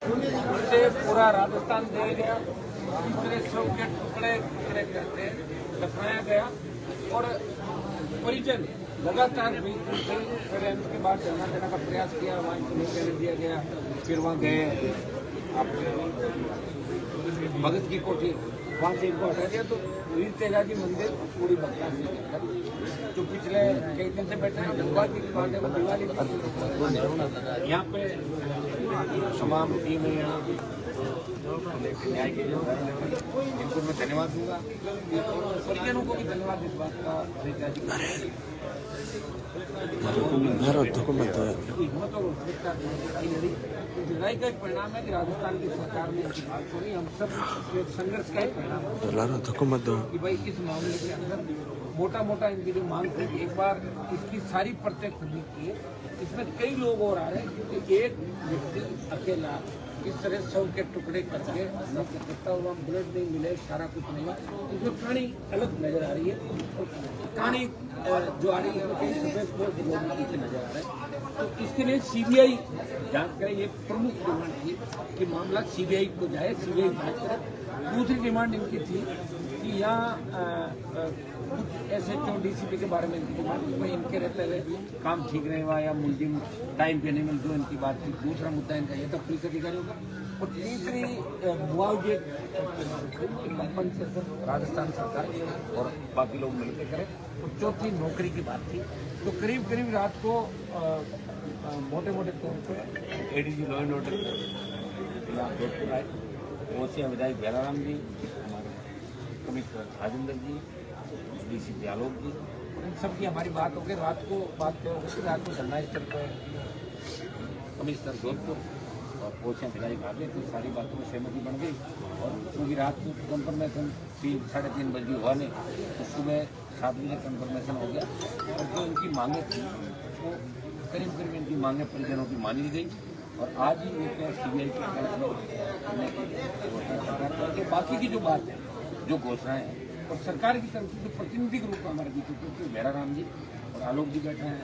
उसे पूरा राजस्थान दे गया, तीसरे शव के टुकड़े टुकड़े करके दफनाया गया और परिजन लगातार फिर उसके बाद जमा देने का प्रयास किया, वहाँ इंटरव्यू दिया गया, फिर वहाँ गए आपने भगत की कोठी, वहाँ से इनको हटा दिया। तो वीर तेजाजी मंदिर पूरी भक्ता से जो पिछले कई दिन से बैठे हैं दिवाली की बात है, वो दिवाली यहाँ पे तमाम टीम है यहाँ न्याय के लिए इनको मैं धन्यवाद दूंगा, परिजनों को भी धन्यवाद इस बात का हिम्मत और जुदाई का एक परिणाम है कि राजस्थान की सरकार ने सुनी, हम सब संघर्ष का एक परिणाम कि भाई इस मामले के अंदर मोटा मोटा इनकी जो मांग थी, एक बार इसकी सारी परतें खुली की है। इसमें कई लोग और आ रहे हैं क्योंकि एक व्यक्ति अकेला इस तरह सौ के टुकड़े करके करता हुआ ब्लड नहीं मिले, सारा कुछ नहीं हुआ, इसमें कहानी अलग नजर आ रही है और कहानी जो आ रही है वो कई सफेद लोग नजर आ रहे हैं। तो इसके लिए सीबीआई जांच करे, ये प्रमुख डिमांड थी कि मामला सीबीआई को जाए, सीबीआई जांच करे। दूसरी डिमांड इनकी थी कि यहाँ कुछ ऐसे जो डीसीपी के बारे में इनकी डिमांड, में इनके रहते हुए काम ठीक नहीं हुआ या मुलजिम टाइम पे नहीं मिल, जो इनकी बात थी। दूसरा मुद्दा इनका ये था पुलिस अधिकारियों का, और तीसरी मुआवजे राजस्थान सरकार और बाकी लोग मिलकर करें, और चौथी नौकरी की बात थी। तो करीब करीब रात को मोटे मोटे तौर पर ADG law and order Jodhpur आए, ओसीएम विधायक भैराराम जी, हमारे कमिश्नर राजेंद्र जी, डीसीपी आलोक जी, इन सबकी हमारी बात हो गई। रात को बात हो गई, रात को धरना स्थल पर कमिश्नर जोधपुर और ओसीएम विधायक आ गए, तो सारी बातों में सहमति बन गई। और क्योंकि रात को कंफर्मेशन 3-3:30 बजे हुआ नहीं, तो सुबह 7 बजे कंफर्मेशन हो गया। और जो इनकी मांगे थी वो करीब करीब इनकी मांगे परिजनों की मानी गई, और आज ही एक सीबीआई के करने की घोषणा सरकार करके बाकी की जो बात है, जो घोषणाएं हैं, और सरकार की तरफ से जो प्रतिनिधि के रूप में हमारे बीच क्योंकि भैराराम जी और आलोक जी बैठे हैं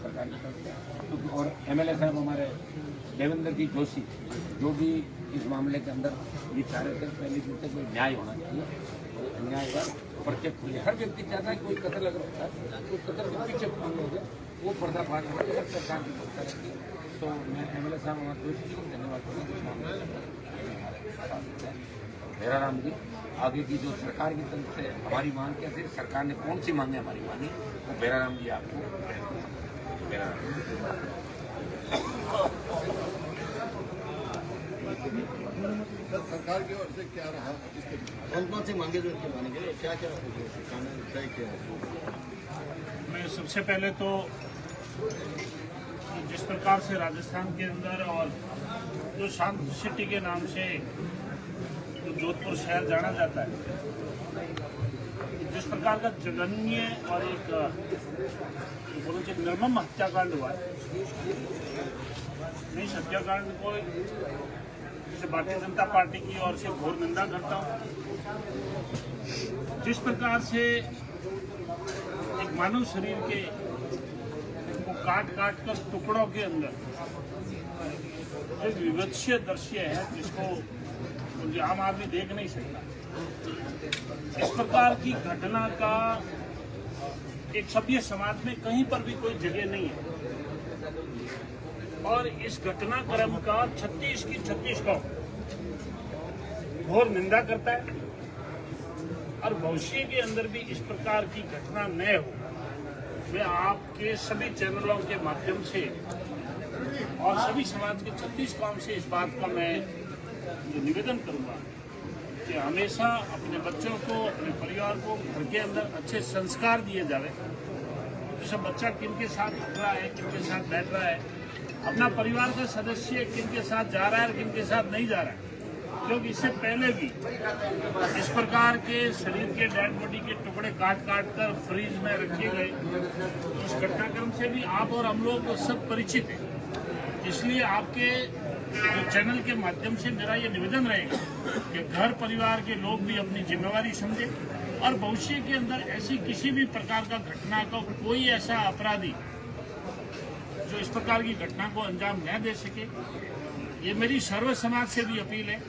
सरकार की तरफ से, तो और एमएलए साहब हमारे देवेंद्र जी जोशी, जो भी इस मामले के अंदर ये चाह रहे थे पहले दिन से कोई न्याय होना चाहिए, अन्याय का प्रत्यक्ष हुई। हर व्यक्ति चाहता है कोई कत्ल अगर होता है तो कत्ल के पीछे कौन लोग हैं वो पर्दाफाश हो गया, सरकार की व्यवस्था रहती है। तो मैं एमएलए साहब हमारे जोशी जी को धन्यवाद करूँगा। भैराराम जी, आगे की जो सरकार की तरफ से हमारी मांग कैसे, सरकार ने कौन सी मांगे हमारी मांगी, वो भैराराम जी आपको सरकार की ओर से क्या रहा, कौन सी मांगे जो इनकी मानेंगे, क्या क्या सरकार ने तय किया है? मैं सबसे पहले तो जिस प्रकार से राजस्थान के अंदर और जो शांत सिटी के नाम से जो जोधपुर शहर जाना जाता है, जिस प्रकार का जघन्य और एक बोलो कि निर्मम हत्याकांड हुआ है, मैं इस हत्याकांड को जैसे भारतीय जनता पार्टी की ओर से घोर निंदा करता हूँ। जिस प्रकार से एक मानव शरीर के को काट काट कर टुकड़ों के अंदर एक विवक्षीय दृश्य है जिसको आम आदमी देख नहीं सकता। इस प्रकार की घटना का एक सभ्य समाज में कहीं पर भी कोई जगह नहीं है, और इस घटनाक्रम का 36 की 36 का घोर निंदा करता है, और भविष्य के अंदर भी इस प्रकार की घटना न हो। मैं आपके सभी चैनलों के माध्यम से और सभी समाज के 36 कौम से इस बात का मैं निवेदन करूंगा कि हमेशा अपने बच्चों को, अपने परिवार को घर के अंदर अच्छे संस्कार दिए जावे। जैसे बच्चा किनके साथ उठ रहा है, किनके साथ बैठ रहा है, अपना परिवार का सदस्य किनके साथ जा रहा है और किनके साथ नहीं जा रहा है, क्योंकि इससे पहले भी इस प्रकार के शरीर के डेड बॉडी के टुकड़े काट काट कर फ्रीज में रखे गए। इस घटनाक्रम से भी आप और हम लोग सब परिचित हैं, इसलिए आपके चैनल के माध्यम से मेरा ये निवेदन रहेगा कि घर परिवार के लोग भी अपनी जिम्मेवारी समझें और भविष्य के अंदर ऐसी किसी भी प्रकार का घटना का कोई ऐसा अपराधी जो इस प्रकार की घटना को अंजाम न दे सके, ये मेरी सर्व समाज से भी अपील है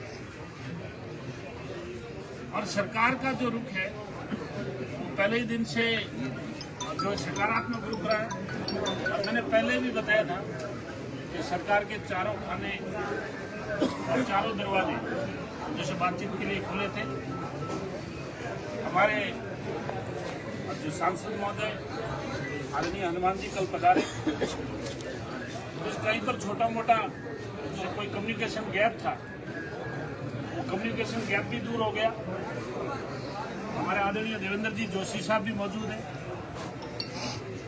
और सरकार का जो रुख है वो पहले ही दिन से जो सकारात्मक रुख रहा है। और मैंने पहले भी बताया था कि सरकार के चारों खाने और चारों दरवाजे जैसे बातचीत के लिए खुले थे। हमारे जो सांसद महोदय आदरणीय हनुमान जी कल पधारे, कहीं पर छोटा मोटा जो कोई कम्युनिकेशन गैप था वो कम्युनिकेशन गैप भी दूर हो गया। हमारे आदरणीय देवेंद्र जी जोशी साहब भी मौजूद हैं।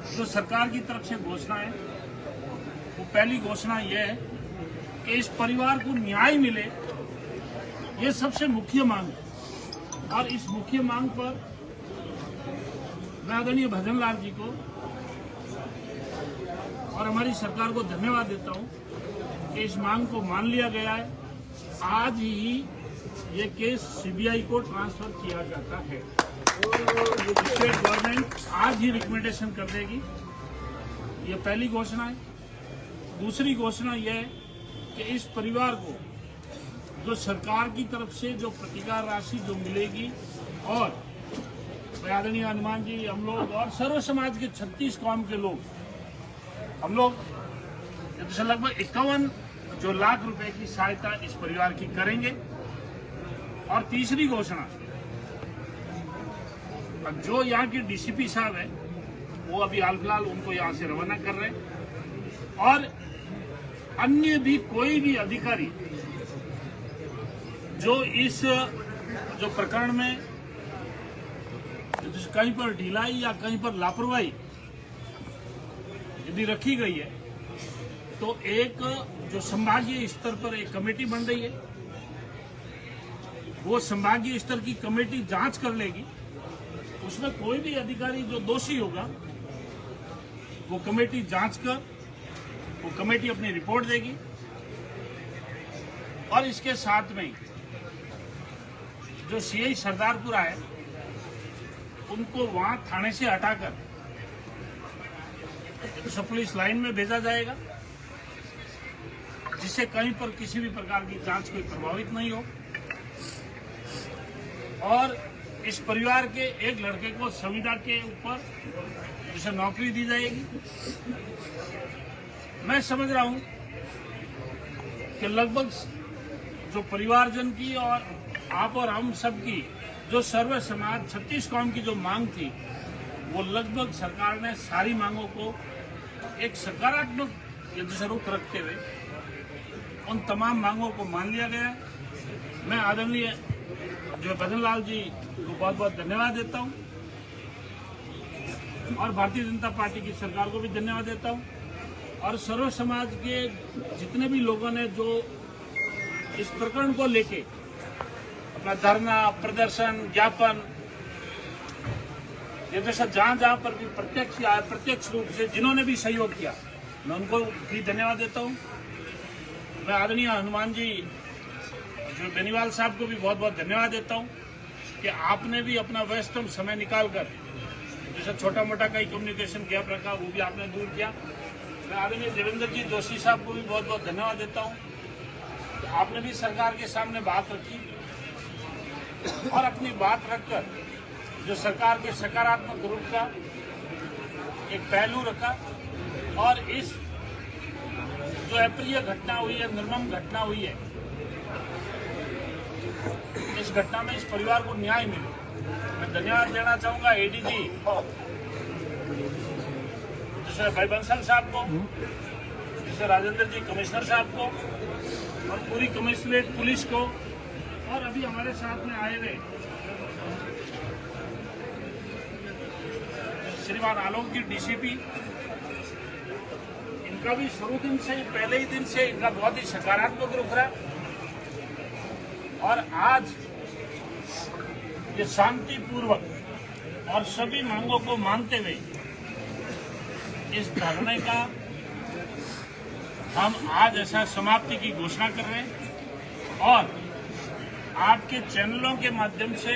जो सरकार की तरफ से घोषणा है वो पहली घोषणा यह है कि इस परिवार को न्याय मिले, ये सबसे मुख्य मांग है। और इस मुख्य मांग पर मैं आदरणीय भजन लाल जी को और हमारी सरकार को धन्यवाद देता हूं कि इस मांग को मान लिया गया है। आज ही ये केस सीबीआई को ट्रांसफर किया जाता है। स्टेट गवर्नमेंट आज ही रिकमेंडेशन कर देगी। ये पहली घोषणा है। दूसरी घोषणा यह है कि इस परिवार को जो सरकार की तरफ से जो प्रतिकार राशि जो मिलेगी और आदरणीय हनुमान जी, हम लोग और सर्व समाज के 36 कौम के लोग, हम लोग लगभग 51 जो लाख रुपए की सहायता इस परिवार की करेंगे। और तीसरी घोषणा, अब जो यहाँ के डीसीपी साहब हैं वो अभी हाल फिलहाल उनको यहाँ से रवाना कर रहे हैं और अन्य भी कोई भी अधिकारी जो इस जो प्रकरण में कहीं पर ढिलाई या कहीं पर लापरवाही यदि रखी गई है तो एक जो संभागीय स्तर पर एक कमेटी बन रही है, वो संभागीय स्तर की कमेटी जांच कर लेगी। उसमें कोई भी अधिकारी जो दोषी होगा वो कमेटी जांच कर वो कमेटी अपनी रिपोर्ट देगी और इसके साथ में जो सीआई सरदारपुरा है उनको वहां थाने से हटाकर सब पुलिस लाइन में भेजा जाएगा, जिससे कहीं पर किसी भी प्रकार की जांच कोई प्रभावित नहीं हो। और इस परिवार के एक लड़के को संविदा के ऊपर जिसे नौकरी दी जाएगी। मैं समझ रहा हूं कि लगभग जो परिवारजन की और आप और हम सब की जो सर्व समाज 36 कौम की जो मांग थी वो लगभग सरकार ने सारी मांगों को एक सकारात्मक रुख रखते हुए उन तमाम मांगों को मान लिया गया। मैं आदरणीय जो भजन लाल जी को बहुत बहुत धन्यवाद देता हूं और भारतीय जनता पार्टी की सरकार को भी धन्यवाद देता हूं और सर्व समाज के जितने भी लोगों ने जो इस प्रकरण को लेके अपना धरना, प्रदर्शन, ज्ञापन, ये जैसा जहां जहां पर भी प्रत्यक्ष रूप से जिन्होंने भी सहयोग किया, मैं उनको भी धन्यवाद देता हूं। मैं आदरणीय हनुमान जी जो बेनीवाल साहब को भी बहुत बहुत धन्यवाद देता हूं कि आपने भी अपना व्यस्तम समय निकालकर जैसे छोटा मोटा कहीं कम्युनिकेशन गैप रखा वो भी आपने दूर किया। मैं आदरणीय देवेंद्र जी जोशी साहब को भी बहुत बहुत धन्यवाद देता हूं कि आपने भी सरकार के सामने बात रखी और अपनी बात रखकर जो सरकार के सकारात्मक रूप का एक पहलू रखा और इस जो अप्रिय घटना हुई है, निर्मम घटना हुई है, इस घटना में इस परिवार को न्याय मिले। मैं धन्यवाद देना चाहूंगा एडीजी जैसे भाई बंसल साहब को, जैसे राजेंद्र जी कमिश्नर साहब को और पूरी कमिश्नरेट पुलिस को और अभी हमारे साथ में आए हुए श्रीमान आलोक जी डीसीपी, इनका भी शुरू दिन से पहले ही दिन से इनका बहुत ही सकारात्मक रुख रहा और आज ये शांतिपूर्वक और सभी मांगों को मानते हुए इस धरने का हम आज ऐसा समाप्ति की घोषणा कर रहे हैं। और आपके चैनलों के माध्यम से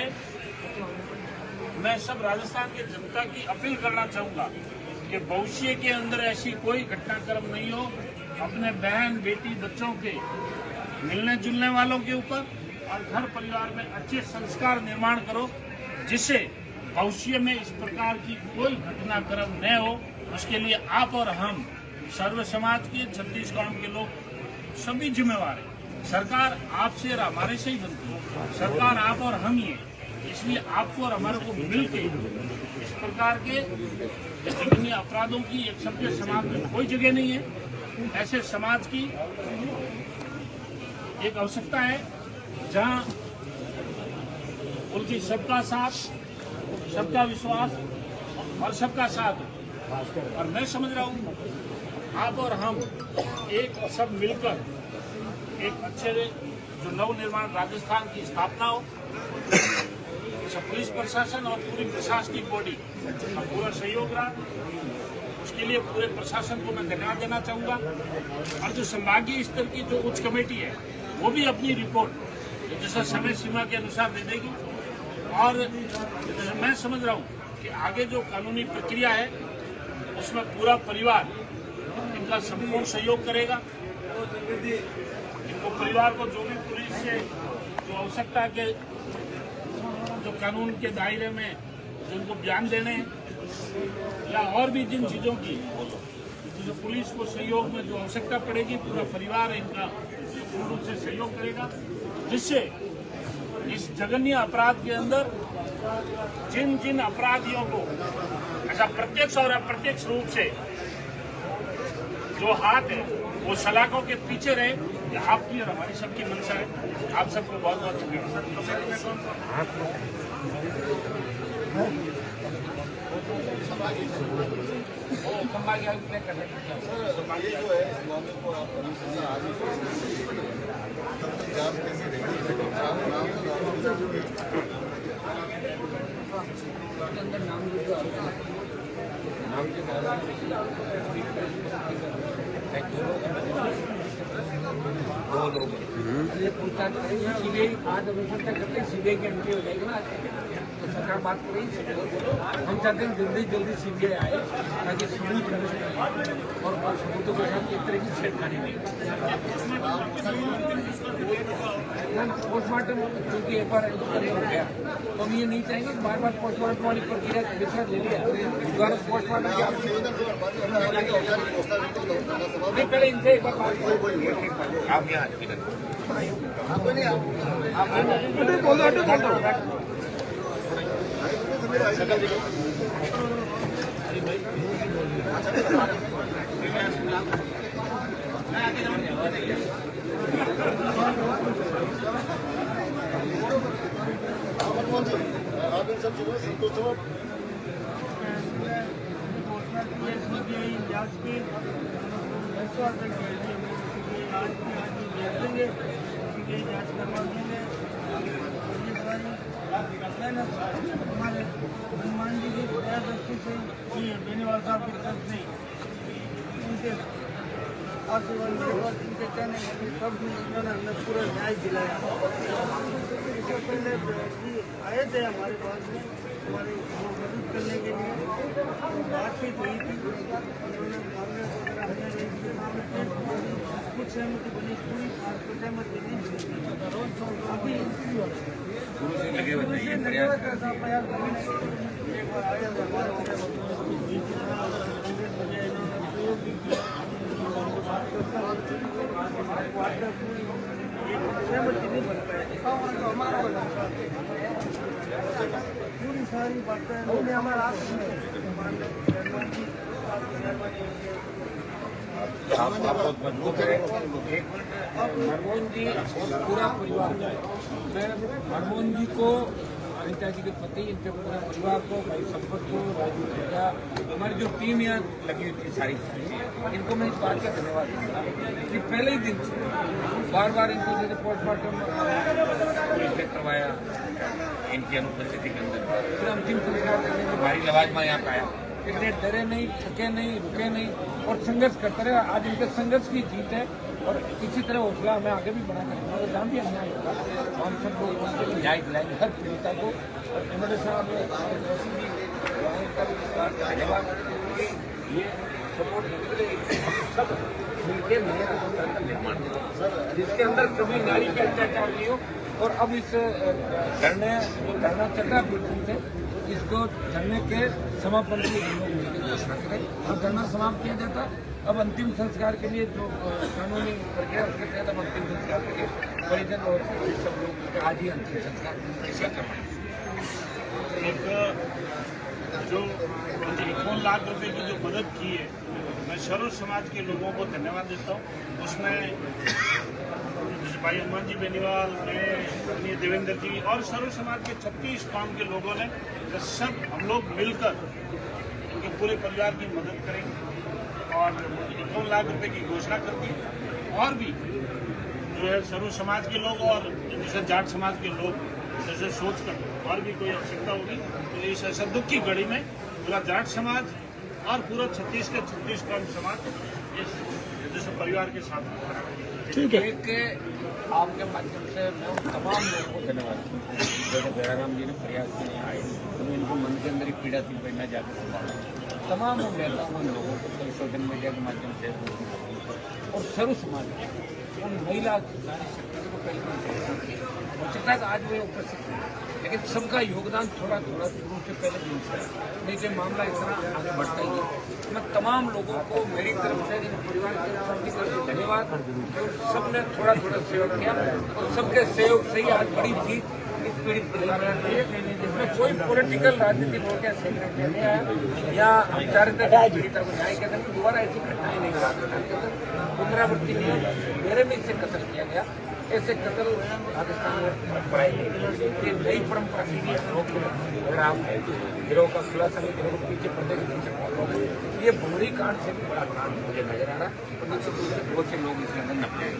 मैं सब राजस्थान की जनता की अपील करना चाहूंगा कि भविष्य के अंदर ऐसी कोई घटनाक्रम नहीं हो। अपने बहन, बेटी, बच्चों के मिलने जुलने वालों के ऊपर और घर परिवार में अच्छे संस्कार निर्माण करो, जिससे भविष्य में इस प्रकार की कोई घटनाक्रम न हो। उसके लिए आप और हम सर्व समाज के, छत्तीसगढ़ के लोग सभी जिम्मेवार हैं। सरकार आपसे और हमारे से ही बनती है, सरकार आप और हम ही है। इसलिए आपको और हमारे को मिलके इस प्रकार के जघन्य अपराधों की एक सभ्य समाज में कोई जगह नहीं है। ऐसे समाज की एक आवश्यकता है जहां उनकी सबका साथ, सबका विश्वास और सबका साथ हो। और मैं समझ रहा हूं आप और हम एक सब मिलकर एक अच्छे जो नवनिर्माण राजस्थान की स्थापना हो, पुलिस प्रशासन और पूरी प्रशासनिक बॉडी का पूरा सहयोग रहा। उसके लिए पूरे प्रशासन को मैं धन्यवाद देना चाहूंगा। और जो संभागीय स्तर की जो उच्च कमेटी है वो भी अपनी रिपोर्ट जैसा समय सीमा के अनुसार दे देगी। और मैं समझ रहा हूं कि आगे जो कानूनी प्रक्रिया है उसमें पूरा परिवार इनका संपूर्ण सहयोग करेगा। इनको परिवार को जो भी पुलिस से जो आवश्यकता के जो कानून के दायरे में जो उनको बयान देने या और भी जिन चीजों की जो पुलिस को सहयोग में जो आवश्यकता पड़ेगी, पूरा परिवार इनका पूर्ण रूप से सहयोग करेगा, जिससे इस जघन्य अपराध के अंदर जिन जिन अपराधियों को ऐसा प्रत्यक्ष और अप्रत्यक्ष रूप से जो हाथ है वो सलाखों के पीछे रहे, ये आपकी और हमारी सबकी मंशा है। आप सबको बहुत बहुत दो लोग ये पूछताछ करेंगे। सीबीआई आज अनुसंधान तक करते सीबीआई की एंट्री हो जाएगी ना, तो सरकार बात कर रही है। हम चाहते हैं जल्दी जल्दी सीबीआई आए ताकि सबूत और सबूतों के साथ एक तरह की छेड़खानी नहीं। पोस्टमार्टम क्योंकि एक बार हो गया तो हम ये नहीं चाहेंगे बार बार पोस्टमार्टम वाली प्रक्रिया दूसरा ले लिया दोबारा पोस्टमार्टम नहीं। पहले इनसे एक बार आप यहाँ आप इन सब चीजों से संतुष्ट हो? हमारे हनुमान जी की दया दृष्टि से बेनीवाल साहब की तरफ से उनके आशीर्वाद उनके कहने सब उन्होंने हमें पूरा न्याय दिलाया। इससे पहले आए थे हमारे पास में हमारी मदद करने के लिए, बातचीत हुई थी, उन्होंने मामले वगैरह कुछ सहमति बनी, पूरी सहमति नहीं। अभी लगे हुए हैं एक बार आए सहमति नहीं बन पाया। पूरी सारी बातें हमारा बहुत मजबूत है। हरमोहन जी पूरा परिवार, मैं हरमोहन जी को, अनिता जी के पति, इनके पूरे परिवार को, भाई संपत को, राजू भैया, हमारी जो टीम यहाँ लगी हुई थी सारी, इनको मैं इस बात का धन्यवाद दूंगा कि पहले ही दिन बार बार इनको जैसे पोस्टमार्टम पुलिस ने करवाया इनकी अनुपस्थिति के अंदर, फिर अंतिम संस्कार करने के भारी लवाजमा यहाँ पाया। इतने डरे नहीं, थके नहीं, रुके नहीं और संघर्ष करते रहे। आज इनके संघर्ष की जीत है और इसी तरह हौसला हमें आगे भी बढ़ाना है। और जहाँ भी अन्याय होगा हम सब लोग उसके लिए न्याय दिलाएंगे हर पीड़िता को। और एमएलए साहब धन्यवाद। ये सपोर्ट देने के लिए सब मिलकर नए राजस्थान का निर्माण करें, जिसके अंदर कभी नारी पे अत्याचार नहीं हो। और अब इस धरना चल रहा है बिल्कुल से, इसको धरने के समापन की हम लोग मिलकर घोषणा करें और धरना समाप्त किया जाता है। अब अंतिम संस्कार के लिए जो कानूनी प्रक्रिया उसके तहत अब अंतिम संस्कार के लिए परिजन और सब लोग आज ही अंतिम संस्कार ऐसा करवाएंगे। एक जो 51 लाख रुपए की जो मदद की है, मैं सर्व समाज के लोगों को धन्यवाद देता हूँ। उसमें भाई हनुमान जी बेनीवाल, मैं, देवेंद्र जी और सर्व समाज के 36 कौम के लोगों ने सब हम लोग मिलकर उनके पूरे परिवार की मदद करेंगे और 51 लाख रुपए की घोषणा कर दी। और भी जो है सर्व समाज के लोग और जैसे जाट समाज के लोग जैसे सोच कर और भी कोई आवश्यकता होगी तो इस ऐसा दुख की घड़ी में पूरा जाट समाज और पूरा 36 के 36 कौम समाज इस जैसे परिवार के साथ खड़ा है। ठीक है, आपके माध्यम से मैं उन तमाम लोगों को धन्यवाद दूँ जैसे जयराम जी ने प्रयास किए आए, तो इनको मन के अंदर ही पीड़ा थी, मैं न जाकर संभाला। तमाम उन नेताओं उन लोगों को सोशल मीडिया के माध्यम से और सर्व समाज उन महिला नारी शक्ति को कहीं हो सकता है आज वे उपस्थित हैं, लेकिन सबका योगदान थोड़ा थोड़ा शुरू से पहले दिन से नहीं कि मामला इतना आगे बढ़ता ही है। मैं तमाम लोगों को मेरी तरफ से इन परिवार की तरफ से धन्यवाद। सबने थोड़ा थोड़ा सहयोग किया और सबके सहयोग से ही आज बड़ी जीत इस पीड़ित परिवार में है, जिसमें कोई पॉलिटिकल राजनीति हो गया सेक्रेट नहीं आया या औपचारिकता पीड़िता को न्याय के अंदर दोबारा ऐसी घटनाएं नहीं हो पुनरावृत्ति नहीं है। मेरे में इससे कत्ल किया गया, ऐसे कत्ल पाकिस्तान में बढ़ाई गई। ये नई परंपरा की गिरोह का खुलासा नहीं, गिरोह के पीछे प्रदेश ये बोरी कांड से भी बड़ा कांड मुझे नजर आ रहा है और निश्चित रूप से बहुत से लोग इसके अंदर नपटे हैं।